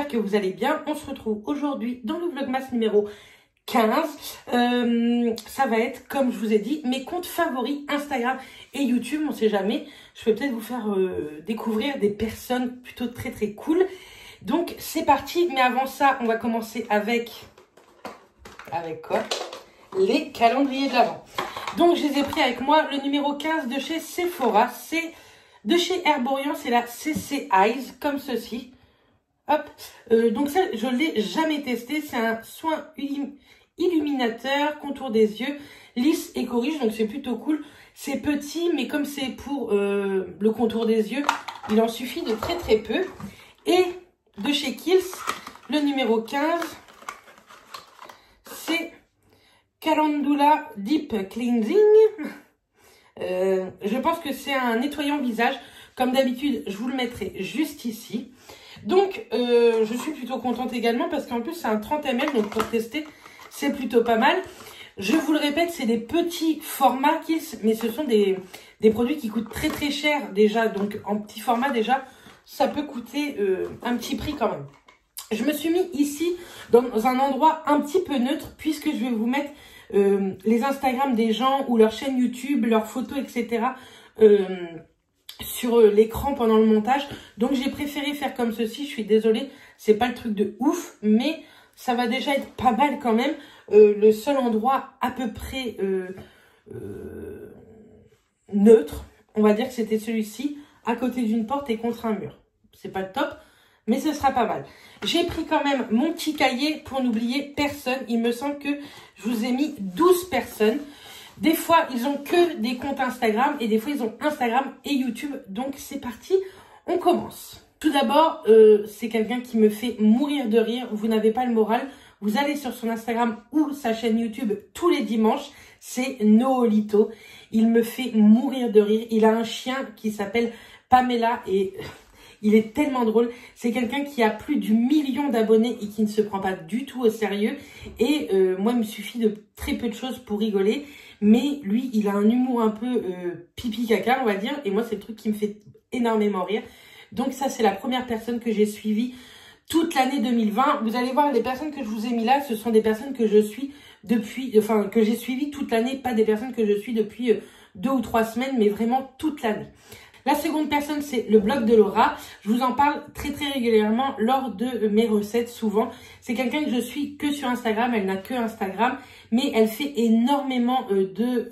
j'espère que vous allez bien. On se retrouve aujourd'hui dans le vlogmas numéro 15. Ça va être, comme je vous ai dit, mes comptes favoris Instagram et YouTube. On sait jamais, je peux peut-être vous faire découvrir des personnes plutôt très cool. Donc c'est parti, mais avant ça, on va commencer avec quoi? Les calendriers de l'Avent. Donc je les ai pris avec moi, le numéro 15 de chez Sephora, c'est de chez Herborian, c'est la CC Eyes, comme ceci. Hop, donc ça, je ne l'ai jamais testé, c'est un soin illuminateur, contour des yeux, lisse et corrige, donc c'est plutôt cool. C'est petit, mais comme c'est pour le contour des yeux, il en suffit de très peu. Et de chez Kiehl's, le numéro 15, c'est Calendula Deep Cleansing. Je pense que c'est un nettoyant visage. Comme d'habitude, je vous le mettrai juste ici. Donc, je suis plutôt contente également parce qu'en plus, c'est un 30 ml. Donc, pour tester, c'est plutôt pas mal. Je vous le répète, c'est des petits formats Kiehl's, mais ce sont des produits qui coûtent très cher déjà. Donc, en petit format déjà, ça peut coûter un petit prix quand même. Je me suis mis ici dans un endroit un petit peu neutre puisque je vais vous mettre les Instagram des gens ou leur chaîne YouTube, leurs photos, etc. Sur l'écran pendant le montage. Donc j'ai préféré faire comme ceci. Je suis désolée, c'est pas le truc de ouf, mais ça va déjà être pas mal quand même. Le seul endroit à peu près neutre, on va dire que c'était celui-ci, à côté d'une porte et contre un mur. C'est pas le top, mais ce sera pas mal. J'ai pris quand même mon petit cahier pour n'oublier personne. Il me semble que je vous ai mis 12 personnes. Des fois, ils ont que des comptes Instagram et des fois, ils ont Instagram et YouTube. Donc, c'est parti, on commence. Tout d'abord, c'est quelqu'un qui me fait mourir de rire. Vous n'avez pas le moral. Vous allez sur son Instagram ou sa chaîne YouTube tous les dimanches. C'est Noolito. Il me fait mourir de rire. Il a un chien qui s'appelle Pamela et il est tellement drôle. C'est quelqu'un qui a plus du 1 million d'abonnés et qui ne se prend pas du tout au sérieux. Et moi, il me suffit de très peu de choses pour rigoler. Mais lui, il a un humour un peu pipi caca, on va dire. Et moi, c'est le truc qui me fait énormément rire. Donc ça, c'est la première personne que j'ai suivie toute l'année 2020. Vous allez voir, les personnes que je vous ai mis là, ce sont des personnes que je suis depuis, enfin, que j'ai suivies toute l'année. Pas des personnes que je suis depuis 2 ou 3 semaines, mais vraiment toute l'année. La seconde personne, c'est le blog de Laura. Je vous en parle très régulièrement lors de mes recettes, souvent. C'est quelqu'un que je suis que sur Instagram. Elle n'a que Instagram, mais elle fait énormément de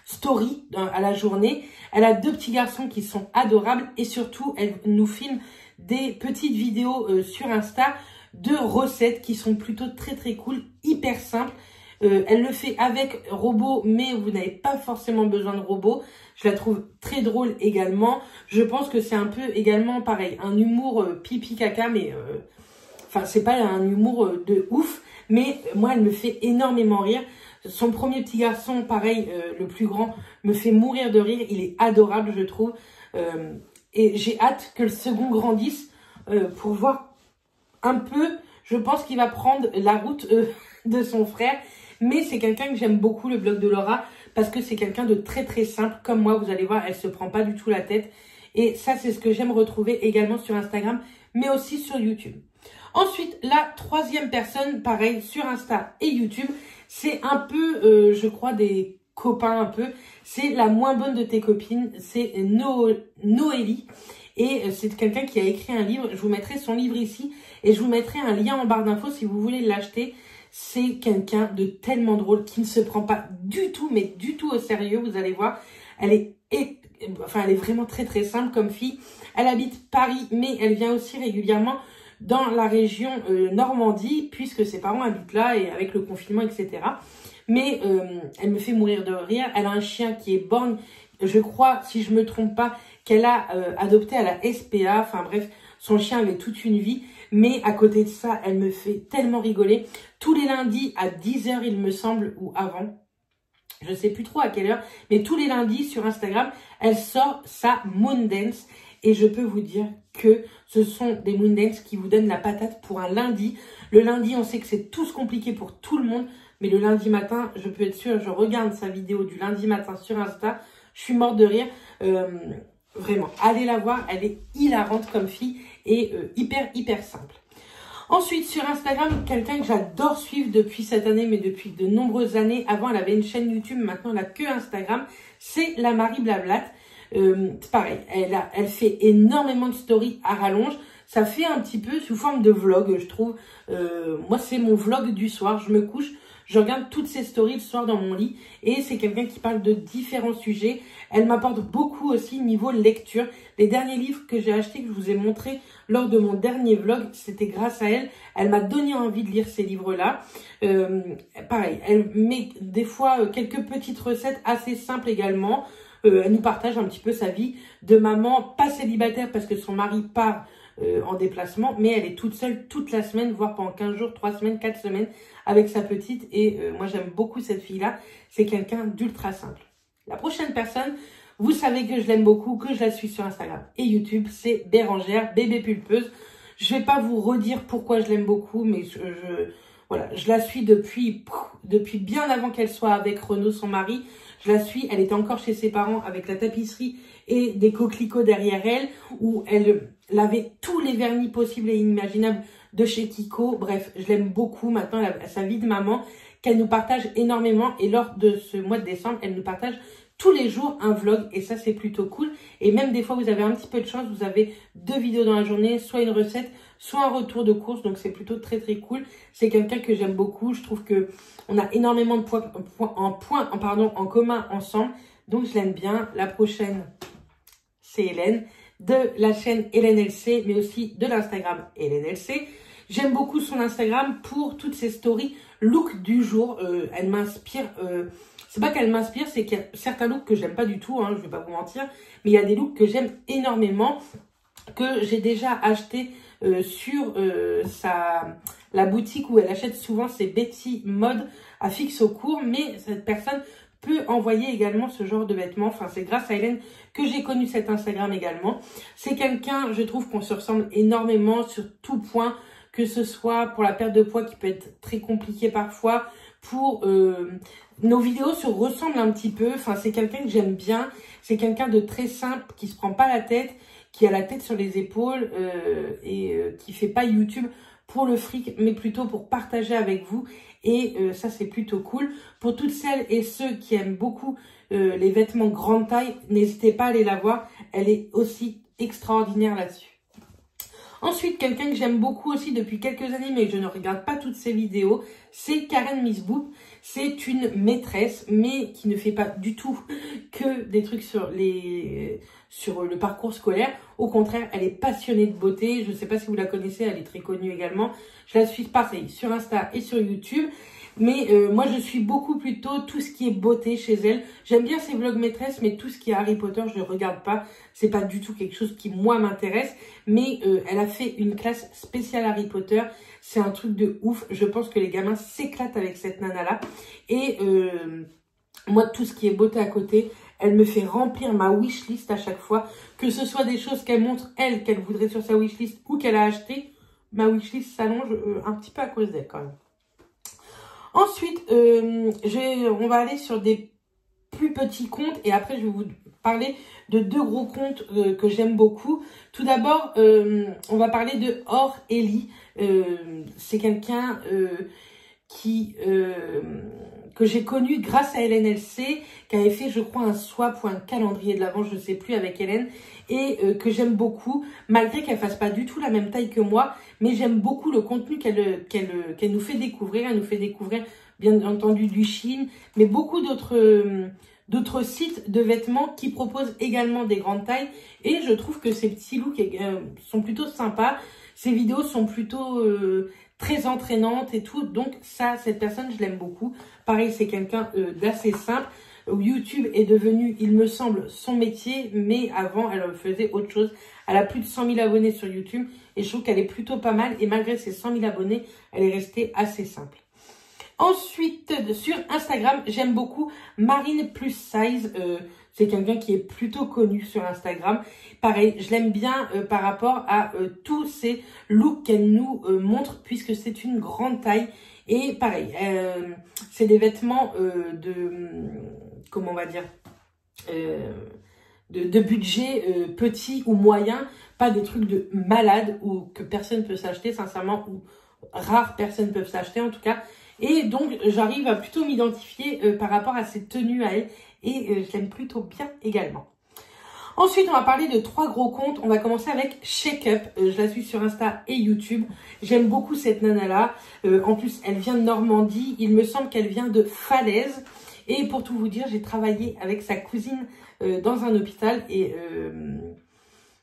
stories à la journée. Elle a 2 petits garçons qui sont adorables et surtout, elle nous filme des petites vidéos sur Insta de recettes qui sont plutôt très cool, hyper simples. Elle le fait avec robot, mais vous n'avez pas forcément besoin de robot. Je la trouve très drôle également. Je pense que c'est un peu également pareil, un humour pipi caca, mais enfin c'est pas un humour de ouf, mais moi elle me fait énormément rire. Son premier petit garçon, pareil, le plus grand, me fait mourir de rire. Il est adorable, je trouve. Et j'ai hâte que le second grandisse pour voir un peu. Je pense qu'il va prendre la route de son frère. Mais c'est quelqu'un que j'aime beaucoup, le blog de Laura, parce que c'est quelqu'un de très simple. Comme moi, vous allez voir, elle se prend pas du tout la tête. Et ça, c'est ce que j'aime retrouver également sur Instagram, mais aussi sur YouTube. Ensuite, la troisième personne, pareil, sur Insta et YouTube, c'est un peu, je crois, des copains un peu. C'est la moins bonne de tes copines, c'est Noélie. Et c'est quelqu'un qui a écrit un livre. Je vous mettrai son livre ici et je vous mettrai un lien en barre d'infos si vous voulez l'acheter. C'est quelqu'un de tellement drôle qui ne se prend pas du tout, mais du tout au sérieux. Vous allez voir, elle est vraiment très simple comme fille. Elle habite Paris, mais elle vient aussi régulièrement dans la région Normandie, puisque ses parents habitent là et avec le confinement, etc. Mais elle me fait mourir de rire. Elle a un chien qui est borgne. Je crois, si je me trompe pas, qu'elle a adopté à la SPA. Enfin bref, son chien avait toute une vie. Mais à côté de ça, elle me fait tellement rigoler. Tous les lundis à 10 h, il me semble, ou avant. Je sais plus trop à quelle heure. Mais tous les lundis sur Instagram, elle sort sa Moondance. Et je peux vous dire que ce sont des Moondance qui vous donnent la patate pour un lundi. Le lundi, on sait que c'est tous compliqué pour tout le monde. Mais le lundi matin, je peux être sûre, je regarde sa vidéo du lundi matin sur Insta. Je suis morte de rire. Vraiment, allez la voir, elle est hilarante comme fille et hyper simple. Ensuite, sur Instagram, quelqu'un que j'adore suivre depuis cette année, mais depuis de nombreuses années. Avant, elle avait une chaîne YouTube, maintenant elle a que Instagram. C'est la Marie Blablat. C'est pareil, elle fait énormément de stories à rallonge. Ça fait un petit peu sous forme de vlog, je trouve. Moi, c'est mon vlog du soir. Je me couche, je regarde toutes ces stories le soir dans mon lit. Et c'est quelqu'un qui parle de différents sujets. Elle m'apporte beaucoup aussi niveau lecture. Les derniers livres que j'ai achetés, que je vous ai montrés lors de mon dernier vlog, c'était grâce à elle. Elle m'a donné envie de lire ces livres-là. Pareil, elle met des fois quelques petites recettes assez simples également. Elle nous partage un petit peu sa vie de maman, pas célibataire parce que son mari part en déplacement, mais elle est toute seule toute la semaine, voire pendant 15 jours, 3 semaines, 4 semaines avec sa petite. Et moi, j'aime beaucoup cette fille-là. C'est quelqu'un d'ultra simple. La prochaine personne, vous savez que je l'aime beaucoup, que je la suis sur Instagram et YouTube, c'est Bérangère, bébé pulpeuse. Je vais pas vous redire pourquoi je l'aime beaucoup, mais voilà, je la suis depuis bien avant qu'elle soit avec Renaud, son mari. Je la suis, elle était encore chez ses parents avec la tapisserie et des coquelicots derrière elle, où elle lavait tous les vernis possibles et inimaginables de chez Kiko. Bref, je l'aime beaucoup. Maintenant, elle a sa vie de maman qu'elle nous partage énormément. Et lors de ce mois de décembre, elle nous partage tous les jours un vlog. Et ça, c'est plutôt cool. Et même des fois, vous avez un petit peu de chance. Vous avez 2 vidéos dans la journée, soit une recette, soit un retour de course. Donc, c'est plutôt très cool. C'est quelqu'un que j'aime beaucoup. Je trouve que on a énormément de points en commun ensemble. Donc, je l'aime bien. La prochaine, c'est Hélène, de la chaîne Hélène LC, mais aussi de l'Instagram Hélène LC. J'aime beaucoup son Instagram pour toutes ses stories look du jour. Elle m'inspire. C'est pas qu'elle m'inspire, c'est qu'il y a certains looks que j'aime pas du tout, hein, je vais pas vous mentir. Mais il y a des looks que j'aime énormément, que j'ai déjà acheté sur la boutique où elle achète souvent, c'est Betty Mode à Fixeaucourt. Mais cette personne peut envoyer également ce genre de vêtements. Enfin, c'est grâce à Hélène que j'ai connu cet Instagram également. C'est quelqu'un, je trouve qu'on se ressemble énormément sur tout point, que ce soit pour la perte de poids qui peut être très compliquée parfois, pour nos vidéos se ressemblent un petit peu. Enfin, c'est quelqu'un que j'aime bien. C'est quelqu'un de très simple, qui se prend pas la tête, qui a la tête sur les épaules qui fait pas YouTube pour le fric, mais plutôt pour partager avec vous. Et ça, c'est plutôt cool. Pour toutes celles et ceux qui aiment beaucoup les vêtements grande taille, n'hésitez pas à aller la voir. Elle est aussi extraordinaire là-dessus. Ensuite, quelqu'un que j'aime beaucoup aussi depuis quelques années, mais je ne regarde pas toutes ses vidéos, c'est Karen Misboop. C'est une maîtresse, mais qui ne fait pas du tout que des trucs sur le parcours scolaire. Au contraire, elle est passionnée de beauté. Je ne sais pas si vous la connaissez, elle est très connue également. Je la suis pareil sur Insta et sur YouTube. Mais moi, je suis beaucoup plutôt tout ce qui est beauté chez elle. J'aime bien ses vlogs maîtresses, mais tout ce qui est Harry Potter, je ne regarde pas. C'est pas du tout quelque chose qui, moi, m'intéresse. Mais elle a fait une classe spéciale Harry Potter. C'est un truc de ouf. Je pense que les gamins s'éclatent avec cette nana-là. Et moi, tout ce qui est beauté à côté, elle me fait remplir ma wishlist à chaque fois. Que ce soit des choses qu'elle montre, elle, qu'elle voudrait sur sa wishlist ou qu'elle a acheté. Ma wishlist s'allonge un petit peu à cause d'elle quand même. Ensuite, on va aller sur des plus petits comptes et après je vais vous parler de 2 gros comptes que j'aime beaucoup. Tout d'abord, on va parler de Or Ellie. C'est quelqu'un que j'ai connu grâce à Hélène LC, qui avait fait, je crois, un swap ou un calendrier de l'Avent, je ne sais plus, avec Hélène, et que j'aime beaucoup, malgré qu'elle fasse pas du tout la même taille que moi, mais j'aime beaucoup le contenu qu'elle nous fait découvrir. Elle nous fait découvrir, bien entendu, du Shein, mais beaucoup d'autres sites de vêtements qui proposent également des grandes tailles, et je trouve que ces petits looks sont plutôt sympas. Ces vidéos sont plutôt très entraînantes et tout, donc ça, cette personne, je l'aime beaucoup. Pareil, c'est quelqu'un d'assez simple. YouTube est devenu, il me semble, son métier, mais avant, elle faisait autre chose. Elle a plus de 100 000 abonnés sur YouTube et je trouve qu'elle est plutôt pas mal. Et malgré ses 100 000 abonnés, elle est restée assez simple. Ensuite, sur Instagram, j'aime beaucoup Marine Plus Size. C'est quelqu'un qui est plutôt connu sur Instagram. Pareil, je l'aime bien par rapport à tous ces looks qu'elle nous montre, puisque c'est une grande taille. Et pareil, c'est des vêtements comment on va dire, de budget petit ou moyen, pas des trucs de malade ou que personne peut s'acheter, sincèrement, ou rares personnes peuvent s'acheter en tout cas. Et donc, j'arrive à plutôt m'identifier par rapport à ses tenues à elle et je l'aime plutôt bien également. Ensuite, on va parler de 3 gros comptes. On va commencer avec Shake Up. Je la suis sur Insta et YouTube. J'aime beaucoup cette nana-là. En plus, elle vient de Normandie. Il me semble qu'elle vient de Falaise. Et pour tout vous dire, j'ai travaillé avec sa cousine dans un hôpital. Et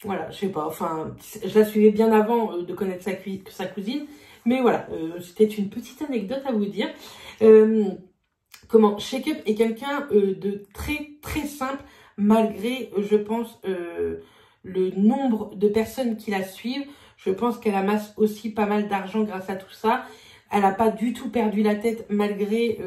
voilà, je sais pas. Enfin, je la suivais bien avant de connaître sa cousine. Mais voilà, c'était une petite anecdote à vous dire. Shake Up est quelqu'un de très simple. Malgré, je pense, le nombre de personnes qui la suivent, je pense qu'elle amasse aussi pas mal d'argent grâce à tout ça. Elle n'a pas du tout perdu la tête malgré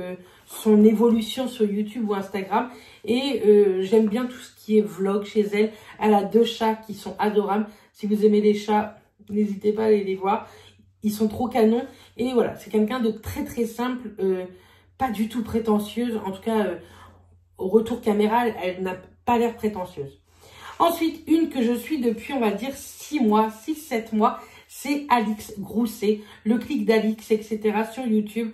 son évolution sur YouTube ou Instagram. Et j'aime bien tout ce qui est vlog chez elle. Elle a 2 chats qui sont adorables. Si vous aimez les chats, n'hésitez pas à aller les voir. Ils sont trop canons. Et voilà, c'est quelqu'un de très simple, pas du tout prétentieuse. En tout cas, au retour caméra, elle n'a pas l'air prétentieuse. Ensuite, une que je suis depuis, on va dire, 6-7 mois, c'est Alix Grousset, le clic d'Alix, etc. sur YouTube.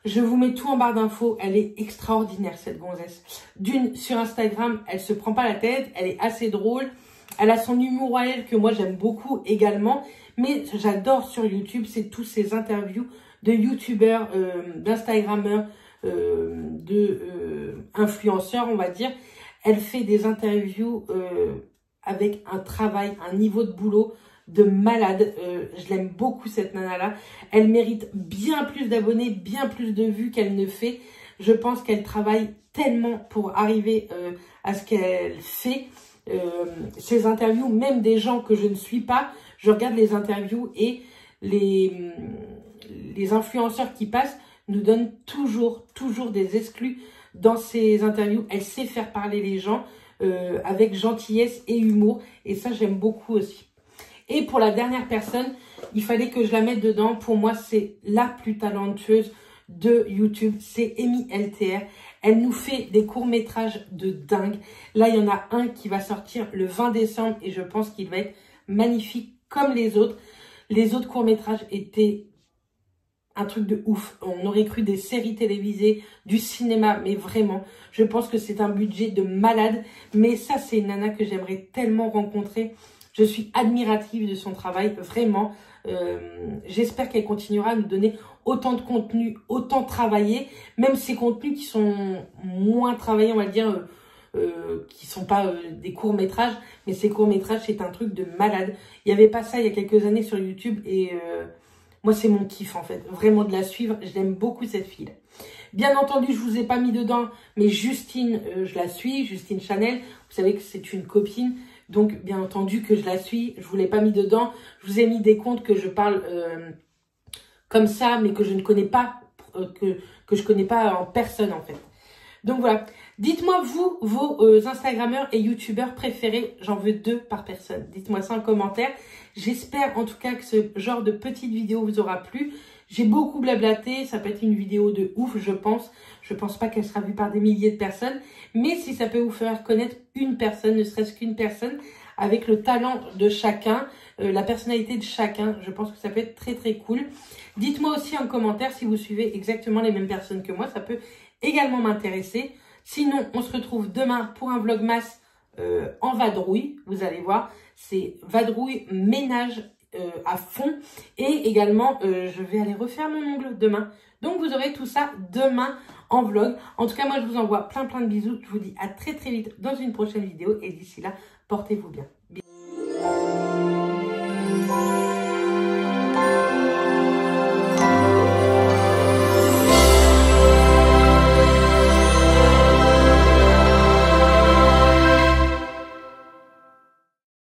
Je vous mets tout en barre d'infos. Elle est extraordinaire, cette gonzesse. D'une, sur Instagram, elle se prend pas la tête. Elle est assez drôle. Elle a son humour à elle, que moi, j'aime beaucoup également. Mais j'adore sur YouTube, c'est tous ces interviews de YouTubeurs, d'Instagrammeurs, influenceurs, on va dire. Elle fait des interviews avec un travail, un niveau de boulot de malade. Je l'aime beaucoup, cette nana-là. Elle mérite bien plus d'abonnés, bien plus de vues qu'elle ne fait. Je pense qu'elle travaille tellement pour arriver à ce qu'elle fait. Ces interviews, même des gens que je ne suis pas, je regarde les interviews et les influenceurs qui passent nous donnent toujours des exclus dans ces interviews. Elle sait faire parler les gens avec gentillesse et humour. Et ça, j'aime beaucoup aussi. Et pour la dernière personne, il fallait que je la mette dedans. Pour moi, c'est la plus talentueuse de YouTube. C'est Amy LTR. Elle nous fait des courts-métrages de dingue. Là, il y en a un qui va sortir le 20 décembre et je pense qu'il va être magnifique comme les autres. Les autres courts-métrages étaient un truc de ouf. On aurait cru des séries télévisées, du cinéma, mais vraiment, je pense que c'est un budget de malade. Mais ça, c'est une nana que j'aimerais tellement rencontrer. Je suis admirative de son travail, vraiment. J'espère qu'elle continuera à nous donner autant de contenu, autant travaillé, même ces contenus qui sont moins travaillés, on va dire, qui sont pas des courts-métrages, mais ces courts-métrages, c'est un truc de malade. Il n'y avait pas ça il y a quelques années sur YouTube et moi, c'est mon kiff, en fait, vraiment de la suivre. Je l'aime beaucoup, cette fille. Bien entendu, je vous ai pas mis dedans, mais Justine, je la suis, Justine Chanel. Vous savez que c'est une copine, donc bien entendu que je la suis. Je vous l'ai pas mis dedans. Je vous ai mis des comptes que je parle comme ça, mais que je ne connais pas, que je connais pas en personne, en fait. Donc voilà. Dites-moi, vous, vos Instagrammeurs et YouTubeurs préférés. J'en veux 2 par personne. Dites-moi ça en commentaire. J'espère en tout cas que ce genre de petite vidéo vous aura plu. J'ai beaucoup blablaté. Ça peut être une vidéo de ouf, je pense. Je pense pas qu'elle sera vue par des milliers de personnes. Mais si ça peut vous faire connaître une personne, ne serait-ce qu'une personne, avec le talent de chacun, la personnalité de chacun, je pense que ça peut être très cool. Dites-moi aussi en commentaire si vous suivez exactement les mêmes personnes que moi. Ça peut également m'intéresser. Sinon, on se retrouve demain pour un vlogmas en vadrouille. Vous allez voir, c'est vadrouille, ménage à fond. Et également, je vais aller refaire mon ongle demain. Donc, vous aurez tout ça demain en vlog. En tout cas, moi, je vous envoie plein de bisous. Je vous dis à très vite dans une prochaine vidéo. Et d'ici là, portez-vous bien. Bisous.